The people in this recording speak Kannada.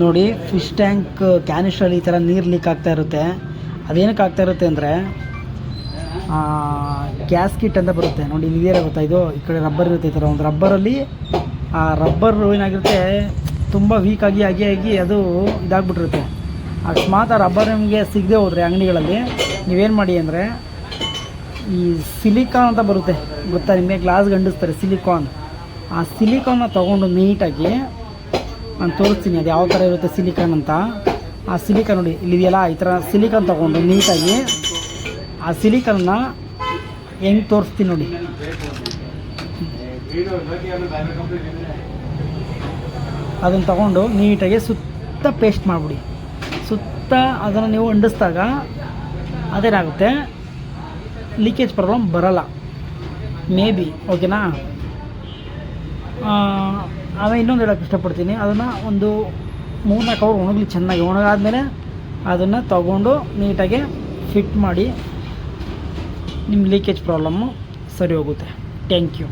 ನೋಡಿ ಫಿಶ್ ಟ್ಯಾಂಕ್ ಕ್ಯಾನಿಸ್ಟ್ರಲ್ಲಿ ಈ ಥರ ನೀರು ಲೀಕ್ ಆಗ್ತಾ ಇರುತ್ತೆ. ಅದೇನಕ್ಕೆ ಆಗ್ತಾ ಇರುತ್ತೆ ಅಂದರೆ ಗ್ಯಾಸ್ ಕಿಟ್ ಅಂತ ಬರುತ್ತೆ ನೋಡಿ, ಇದೆಯಲ್ಲ ಗೊತ್ತಾ, ಇದು ಈ ಕಡೆ ರಬ್ಬರ್ ಇರುತ್ತೆ. ಈ ಥರ ಒಂದು ರಬ್ಬರಲ್ಲಿ ಆ ರಬ್ಬರು ಏನಾಗಿರುತ್ತೆ ತುಂಬ ವೀಕಾಗಿ ಆಗಿ ಅದು ಇದಾಗ್ಬಿಟ್ಟಿರುತ್ತೆ. ಅಕಸ್ಮಾತ್ ಆ ರಬ್ಬರ್ ನಿಮಗೆ ಸಿಗದೆ ಹೋದರೆ ಅಂಗಡಿಗಳಲ್ಲಿ ನೀವೇನು ಮಾಡಿ ಅಂದರೆ ಈ ಸಿಲಿಕಾನ್ ಅಂತ ಬರುತ್ತೆ ಗೊತ್ತಾ ನಿಮಗೆ, ಗ್ಲಾಸ್ಗೆ ಅಂಟಿಸ್ತಾರೆ ಸಿಲಿಕಾನ್. ಆ ಸಿಲಿಕಾನ್ನ ತೊಗೊಂಡು ನೀಟಾಗಿ ನಾನು ತೋರಿಸ್ತೀನಿ ಅದು ಯಾವ ಥರ ಇರುತ್ತೆ ಸಿಲಿಕಾನ್ ಅಂತ. ಆ ಸಿಲಿಕಾನ್ ನೋಡಿ ಇಲ್ಲಿದೆಯಲ್ಲ, ಈ ಥರ ಸಿಲಿಕಾನ್ ತೊಗೊಂಡು ನೀಟಾಗಿ ಆ ಸಿಲಿಕಾನ್ನ ಹೆಂಗೆ ತೋರಿಸ್ತೀನಿ ನೋಡಿ. ಅದನ್ನು ತೊಗೊಂಡು ನೀಟಾಗಿ ಸುತ್ತ ಪೇಸ್ಟ್ ಮಾಡಿಬಿಡಿ. ಸುತ್ತ ಅದನ್ನು ನೀವು ಅಂಟಿಸಿದಾಗ ಅದೇನಾಗುತ್ತೆ, ಲೀಕೇಜ್ ಪ್ರಾಬ್ಲಮ್ ಬರೋಲ್ಲ ಮೇ ಬಿ. ಓಕೆನಾ? ಆಮೇಲೆ ಇನ್ನೊಂದು ಹೇಳೋಕ್ಕೆ ಇಷ್ಟಪಡ್ತೀನಿ, ಅದನ್ನು ಒಂದು 3-4 ಅವರ್ ಒಣಗಲಿ ಚೆನ್ನಾಗಿ. ಒಣಗಾದ್ಮೇಲೆ ಅದನ್ನು ತಗೊಂಡು ನೀಟಾಗಿ ಫಿಟ್ ಮಾಡಿ, ನಿಮ್ಮ ಲೀಕೇಜ್ ಪ್ರಾಬ್ಲಮ್ಮು ಸರಿ ಹೋಗುತ್ತೆ. Thank you.